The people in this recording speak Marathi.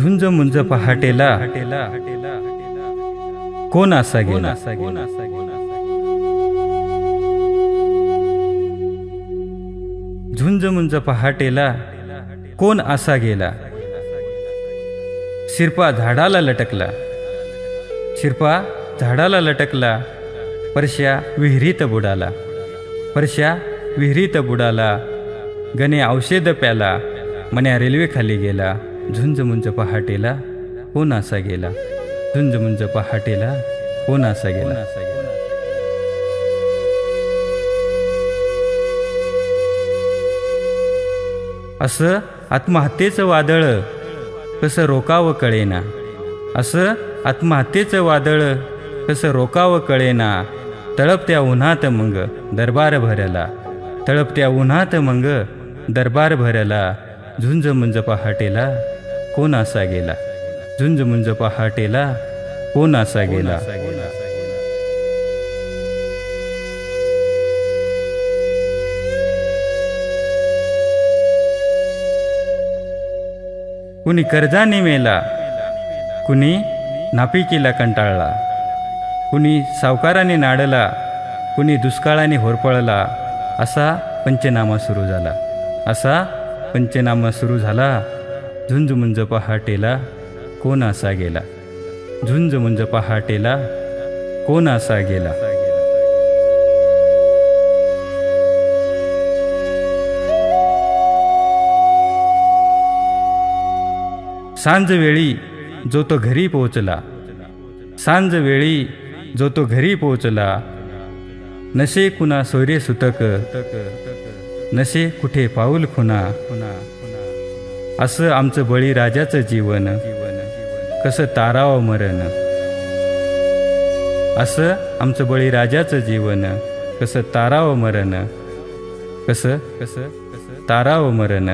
झुंज मुंज पहाटेला कोण असा गेला. झुंज मुंज पहाटेला कोण असा गेला. शिरपा झाडाला लटकला, शिरपा झाडाला लटकला. परश्या विहिरीत बुडाला, परश्या विहिरीत बुडाला. गणे औषध प्याला, मन्या रेल्वे खाली गेला. झुंज मुंज पहाटेला कोण असा गेला. झुंज मुंज पहाटेला कोण असा गेला. असं आत्महत्येचं वादळ कसं रोकावं कळेना. असं आत्महत्येचं वादळ कसं रोकावं कळेना. तळपत्या उन्हात मग दरबार भरला, तळपत्या उन्हात मग दरबार भरला. झुंज मुंज पहाटेला कोण असा गेला. झुंज मुंज पहाटेला कोण असा गेला. कुणी कर्जाने मेला, कुणी नापिकीला कंटाळला. कुणी सावकाराने नाडला, कुणी दुष्काळाने होरपळला. असा पंचनामा सुरू झाला, असा पंचनामा सुरू झाला. झुंज मुंज पहाटेला कोण असा गेला. झुंज मुंज पहाटेला कोण असा गेला. सांजवेळी जो तो घरी पोचला, सांजवेळी जो तो घरी पोचला. नशे कुणा सोयरे सुतक, नशे कुठे पाऊल खुना. असं आमचं बळीराजाचं जीवन कसं तारावं मरण. असं आमचं बळीराजाचं जीवन कसं तारावं मरण. कसं तारावं मरण.